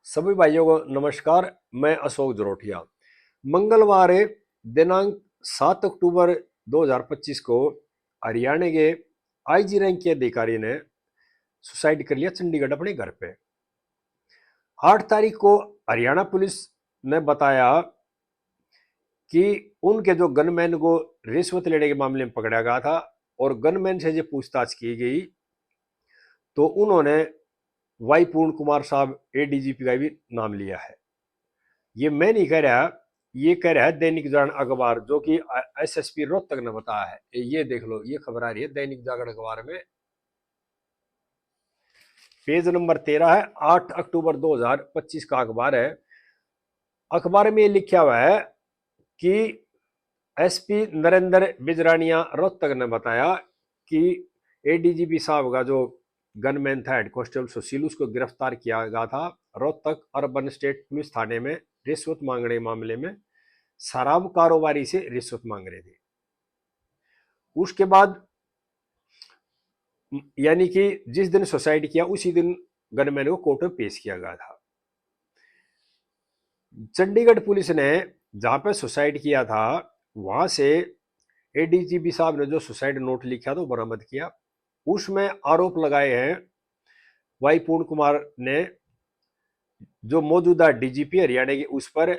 सभी भाइयों को नमस्कार। मैं अशोक जरोटिया। मंगलवार दिनांक 7 अक्टूबर 2025 को हरियाणा के आईजी रैंक के अधिकारी ने सुसाइड कर लिया चंडीगढ़ अपने घर पे। 8 तारीख को हरियाणा पुलिस ने बताया कि उनके जो गनमैन को रिश्वत लेने के मामले में पकड़ा गया था और गनमैन से जो पूछताछ की गई तो उन्होंने वाई पूर्ण कुमार साहब एडीजीपी का भी नाम लिया है। ये मैं नहीं कह रहा, ये कह रहा है दैनिक जागरण अखबार, जो कि एसएसपी रोहतक ने बताया है। ये देख लो, ये खबर आ रही है दैनिक जागरण अखबार में, पेज नंबर 13 है। 8 अक्टूबर 2025 का अखबार है। अखबार में ये लिखा हुआ है कि एसपी नरेंद्र बिजरानिया रोहतक ने बताया कि एडीजीपी साहब का जो गनमैन था हेड कांस्टेबल सुशील, उसको गिरफ्तार किया गया था रोहतक अर्बन स्टेट पुलिस थाने में रिश्वत मांगने मामले में। शराब कारोबारी से रिश्वत मांग रहे थे। उसके बाद यानी कि जिस दिन सुसाइड किया उसी दिन गनमैन को कोर्ट में पेश किया गया था। चंडीगढ़ पुलिस ने जहां पर सुसाइड किया था वहां से एडीजीपी साहब ने जो सुसाइड नोट लिखा था वो बरामद किया। उसमें आरोप लगाए हैं वाई पूर्ण कुमार ने, जो मौजूदा डीजीपी हरियाणा के, उस पर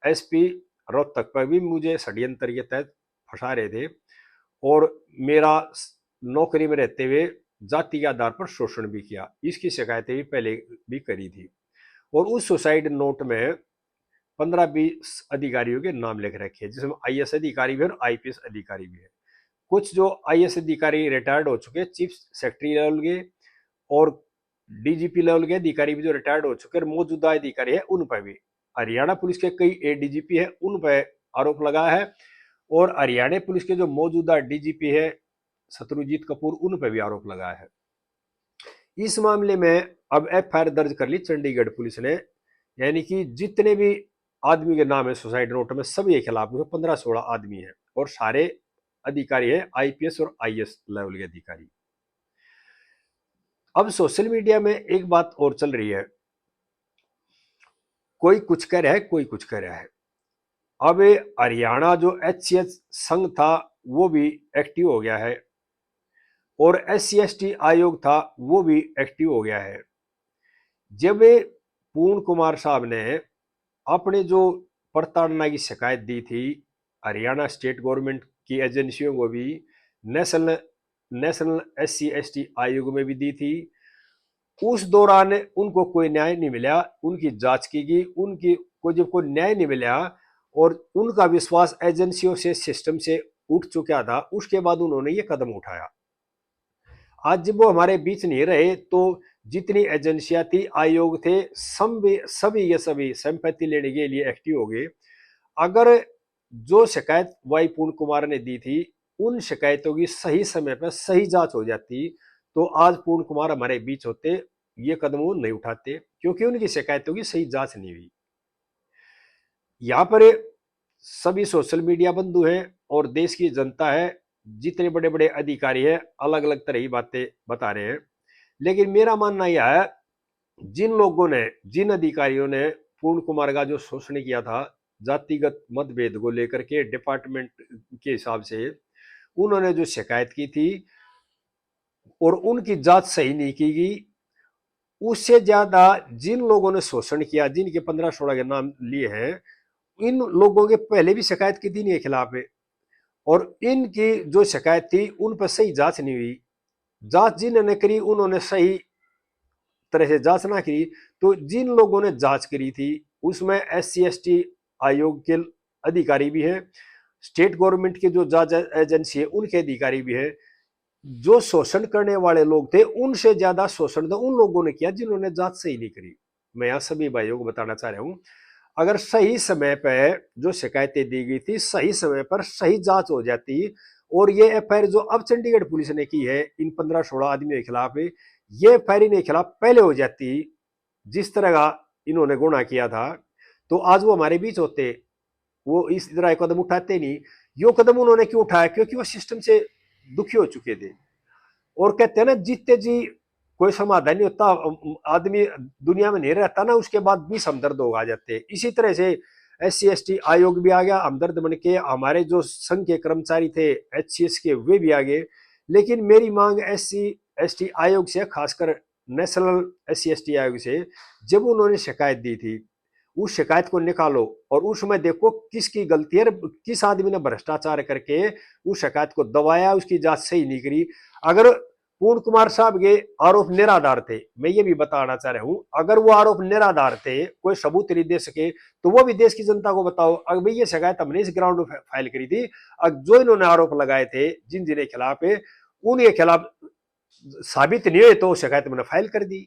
एसपी रोहतक पर भी मुझे षड्यंत्र के तहत फंसा रहे थे और मेरा नौकरी में रहते हुए जाति के आधार पर शोषण भी किया। इसकी शिकायतें भी पहले भी करी थी। और उस सुसाइड नोट में 15-20 अधिकारियों के नाम लिख रखे हैं, जिसमें आईएएस अधिकारी भी और आईपीएस अधिकारी भी है। कुछ जो आईएएस अधिकारी रिटायर्ड हो चुके, चीफ सेक्रेटरी लेवल के और डीजीपी लेवल के अधिकारी भी जो रिटायर्ड हो चुके और मौजूदा अधिकारी है, उन पर भी हरियाणा पुलिस के कई एडीजीपी है उन पर आरोप लगा है। और हरियाणा पुलिस के जो मौजूदा डीजीपी है शत्रुजीत कपूर, उन पर भी आरोप लगा है। इस मामले में अब एफआईआर दर्ज कर ली चंडीगढ़ पुलिस ने, यानी कि जितने भी आदमी के नाम है सुसाइड नोट में सभी के खिलाफ 15-16 आदमी है और सारे अधिकारी है आईपीएस और आईएएस लेवल के अधिकारी। अब सोशल मीडिया में एक बात और चल रही है, कोई कुछ कह रहा है कोई कुछ कह रहा है। अब हरियाणा जो एचसीएच संघ था वो भी एक्टिव हो गया है और SC/ST आयोग था वो भी एक्टिव हो गया है। जब पूर्ण कुमार साहब ने अपने जो प्रताड़ना की शिकायत दी थी हरियाणा स्टेट गवर्नमेंट की एजेंसियों को भी, नेशनल SC/ST आयोग में भी दी थी, उस दौरान उनको कोई न्याय नहीं मिला। उनकी जांच की गई, उनकी को जब कोई न्याय नहीं मिला और उनका विश्वास एजेंसियों से सिस्टम से उठ चुका था, उसके बाद उन्होंने ये कदम उठाया। आज जब वो हमारे बीच नहीं रहे तो जितनी एजेंसियां थी, आयोग थे, सभी के सभी संपत्ति लेने के लिए एक्टिव हो गए। अगर जो शिकायत वाई पूर्ण कुमार ने दी थी उन शिकायतों की सही समय पर सही जांच हो जाती तो आज पूर्ण कुमार हमारे बीच होते, ये कदम वो नहीं उठाते, क्योंकि उनकी शिकायतों की सही जांच नहीं हुई। यहां पर सभी सोशल मीडिया बंधु हैं और देश की जनता है, जितने बड़े बड़े अधिकारी हैं अलग अलग तरह की बातें बता रहे हैं। लेकिन मेरा मानना यह है, जिन लोगों ने, जिन अधिकारियों ने पूर्ण कुमार का जो शोषण किया था जातिगत मतभेद को लेकर के डिपार्टमेंट के हिसाब से, उन्होंने जो शिकायत की थी और उनकी जांच सही नहीं की गई, उससे ज्यादा जिन लोगों ने शोषण किया, जिनके 15-16 के नाम लिए हैं, इन लोगों के पहले भी शिकायत की थी इनके खिलाफ है और इनकी जो शिकायत थी उन पर सही जांच नहीं हुई। जांच जिन्होंने करी उन्होंने सही तरह से जांच ना की, तो जिन लोगों ने जांच करी थी उसमें SC/ST आयोग के अधिकारी भी हैं, स्टेट गवर्नमेंट के जो जांच एजेंसी है उनके अधिकारी भी हैं। जो शोषण करने वाले लोग थे उनसे ज्यादा शोषण तो उन लोगों ने किया जिन्होंने जांच सही नहीं करी। मैं यहां सभी भाइयों को बताना चाह रहा हूं, अगर सही समय पर जो शिकायतें दी गई थी सही समय पर सही जांच हो जाती और ये एफआईआर जो अब चंडीगढ़ पुलिस ने की है इन 15-16 आदमियों के खिलाफ, ये एफआईआर इनके खिलाफ पहले हो जाती, जिस तरह का इन्होंने गुनाह किया था, तो आज वो हमारे बीच होते। वो इस तरह कदम उठाते नहीं। यो कदम उन्होंने क्यों उठाया? क्योंकि वो सिस्टम से दुखी हो चुके थे और कहते हैं ना, जीते जी कोई समाधान नहीं होता, आदमी दुनिया में नहीं रहता ना, उसके बाद भी हमदर्द हो आ जाते हैं। इसी तरह से SC/ST आयोग भी आ गया हमदर्द बन के, हमारे जो संघ के कर्मचारी थे HCS के वे भी आ गए। लेकिन मेरी मांग SC/ST आयोग से, खासकर नेशनल SC/ST आयोग से, जब उन्होंने शिकायत दी थी, उस शिकायत को निकालो और उसमें देखो किसकी गलती है, किस आदमी ने भ्रष्टाचार करके उस शिकायत को दबाया, उसकी जांच सही नहीं करी। अगर पूर्ण कुमार साहब के आरोप निराधार थे, मैं ये भी बताना चाह रहा हूं, अगर वो आरोप निराधार थे, कोई सबूत नहीं दे सके, तो वो भी देश की जनता को बताओ। अगर भाई ये शिकायत हमने इस ग्राउंड में फाइल करी थी, अब जो इन्होंने आरोप लगाए थे जिन जिनके खिलाफ, उनके खिलाफ साबित नहीं हुए तो शिकायत मैंने फाइल कर दी।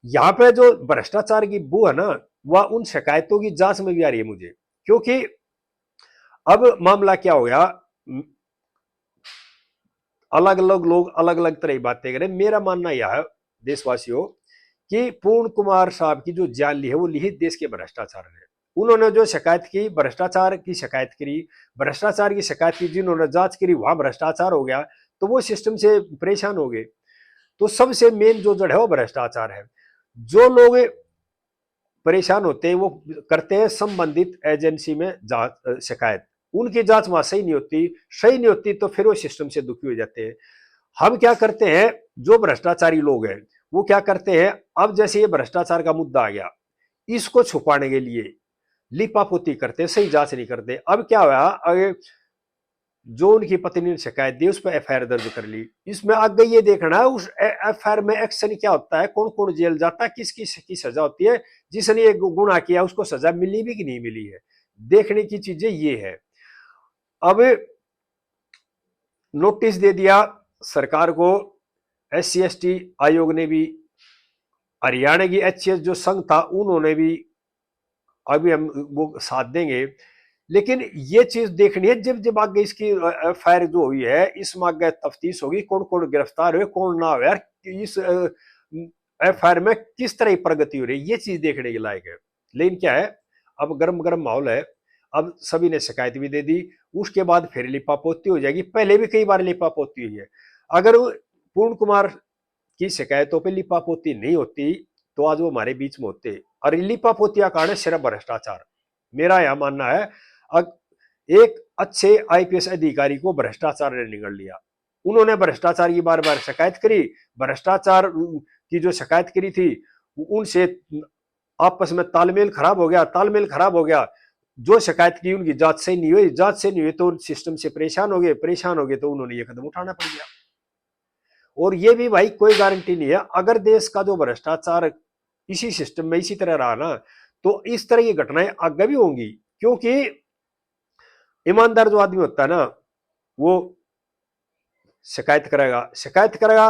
यहाँ पे जो भ्रष्टाचार की बू है ना, वह उन शिकायतों की जांच में भी आ रही है मुझे। क्योंकि अब मामला क्या हो गया, अलग अलग लोग अलग अलग तरह की बातें करें। मेरा मानना यह है देशवासियों कि पूर्ण कुमार साहब की जो जान ली है वो ली है देश के भ्रष्टाचार ने। उन्होंने जो शिकायत की, भ्रष्टाचार की शिकायत करी, भ्रष्टाचार की शिकायत की, जिन्होंने जांच करी वहां भ्रष्टाचार हो गया, तो वो सिस्टम से परेशान हो गए। तो सबसे मेन जो जड़ है वो भ्रष्टाचार है। जो लोग परेशान होते हैं वो करते हैं संबंधित एजेंसी में जांच शिकायत, उनकी जांच वहां सही नहीं होती, सही नहीं होती तो फिर वो सिस्टम से दुखी हो जाते हैं। हम क्या करते हैं, जो भ्रष्टाचारी लोग हैं वो क्या करते हैं, अब जैसे ये भ्रष्टाचार का मुद्दा आ गया, इसको छुपाने के लिए लिपापोती करते हैं, सही जांच नहीं करते। अब क्या हुआ, जो उनकी पत्नी ने शिकायत दी उस पर FIR दर्ज कर ली। इसमें आगे ये देखना है उस FIR में एक्शन क्या होता है, कौन कौन जेल जाता है, किसकी सजा होती है, जिसने ये गुनाह किया उसको सजा मिली भी कि नहीं मिली है, देखने की चीजें ये है। अब नोटिस दे दिया सरकार को, SC/ST आयोग ने भी, हरियाणा की HCS जो संघ था उन्होंने भी, अभी हम वो साथ देंगे। लेकिन ये चीज देखनी है, जब जब आगे इसकी FIR जो हुई है, इसमें आगे तफ्तीश होगी, कौन कौन गिरफ्तार हुए कौन ना हुआ, इस FIR में किस तरह की प्रगति हो रही है, ये चीज देखने के लायक है। लेकिन क्या है, अब गर्म गर्म माहौल है, अब सभी ने शिकायत भी दे दी, उसके बाद फिर लिपापोती हो जाएगी। पहले भी कई बार लिपापोती हुई है। अगर पूर्ण कुमार की शिकायतों पर लिपापोती नहीं होती तो आज वो हमारे बीच में होते। और लिपापोती का कारण है सिर्फ भ्रष्टाचार। मेरा यह मानना है, एक अच्छे IPS अधिकारी को भ्रष्टाचार ने निगल लिया, उन्होंने भ्रष्टाचार की बार बार शिकायत करी, भ्रष्टाचार की जो शिकायत करी थी उनसे आपस में तालमेल खराब हो गया, तालमेल खराब हो गया, जो शिकायत की उनकी जांच से नहीं हुई, जांच से नहीं हुई तो सिस्टम से परेशान हो गए, परेशान हो गए तो उन्होंने ये कदम उठाना पड़ गया। और ये भी भाई कोई गारंटी नहीं है, अगर देश का जो भ्रष्टाचार इसी सिस्टम में इसी तरह रहा ना, तो इस तरह की घटनाएं आगे भी होंगी। क्योंकि ईमानदार जो आदमी होता है ना, वो शिकायत करेगा, शिकायत करेगा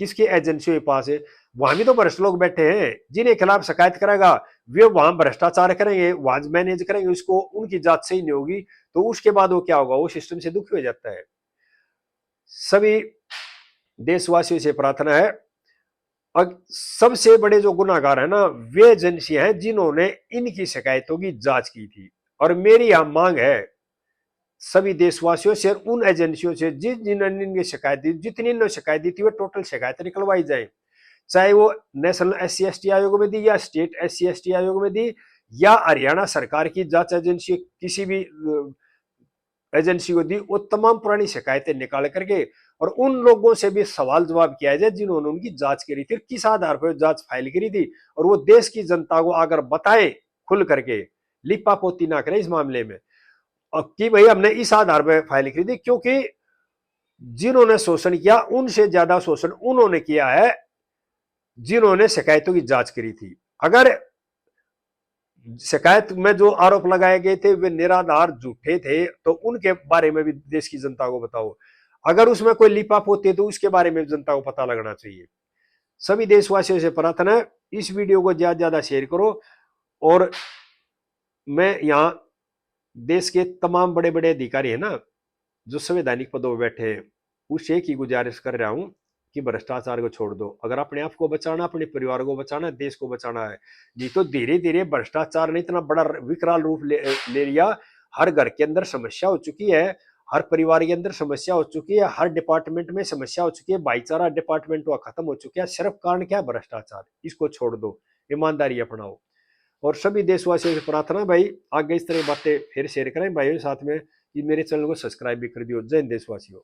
किसकी एजेंसियों के पास है, वहां भी तो भ्रष्ट लोग बैठे हैं जिन्हें खिलाफ शिकायत करेगा, वे वहां भ्रष्टाचार करेंगे, वहां मैनेज करेंगे उसको, उनकी जांच सही नहीं होगी तो उसके बाद वो क्या होगा, वो सिस्टम से दुखी हो जाता है। सभी देशवासियों से प्रार्थना है, सबसे बड़े जो गुनाहगार है ना, वे एजेंसियां हैं जिन्होंने इनकी शिकायतों की जांच की थी। और मेरी यह मांग है सभी देशवासियों से, उन एजेंसियों से जिन्होंने इनकी शिकायत दी, जितनी इन्होंने शिकायत दी थी वो टोटल शिकायतें निकलवाई जाए, चाहे वो नेशनल SC/ST आयोग में दी या स्टेट SC/ST आयोग में दी या हरियाणा सरकार की जांच एजेंसी किसी भी एजेंसी को दी, वो तमाम पुरानी शिकायतें निकाल करके और उन लोगों से भी सवाल जवाब किया जाए जिन्होंने उनकी जांच करी थी, किस आधार पर जांच फाइल करी थी, और वो देश की जनता को अगर बताए खुल करके, लिपापोती ना करे इस मामले में कि भाई हमने इस आधार पर फाइल करी थी। क्योंकि जिन्होंने शोषण किया उनसे ज्यादा शोषण उन्होंने किया है जिन्होंने शिकायतों की जांच करी थी। अगर शिकायत में जो आरोप लगाए गए थे वे निराधार झूठे थे तो उनके बारे में भी देश की जनता को बताओ, अगर उसमें कोई लिपापोती है तो उसके बारे में जनता को पता लगना चाहिए। सभी देशवासियों से प्रार्थना है, इस वीडियो को ज्यादा ज्यादा शेयर करो। और मैं यहाँ देश के तमाम बड़े बड़े अधिकारी है ना जो संवैधानिक पदों पर बैठे हैं, उससे एक ही गुजारिश कर रहा हूं कि भ्रष्टाचार को छोड़ दो। अगर अपने आप को बचाना, अपने परिवार को बचाना, देश को बचाना है, नहीं तो धीरे धीरे भ्रष्टाचार ने इतना बड़ा विकराल रूप ले लिया, हर घर के अंदर समस्या हो चुकी है। हर परिवार के अंदर समस्या हो चुकी है, हर डिपार्टमेंट में समस्या हो चुकी है, भाईचारा डिपार्टमेंट हुआ खत्म हो चुका है। सिर्फ कारण क्या है? भ्रष्टाचार। इसको छोड़ दो, ईमानदारी अपनाओ। और सभी देशवासियों से प्रार्थना भाई आगे इस तरह बातें फिर शेयर करें भाइयों साथ में, कि मेरे चैनल को सब्सक्राइब भी कर दियो। जय हिंद देशवासियों।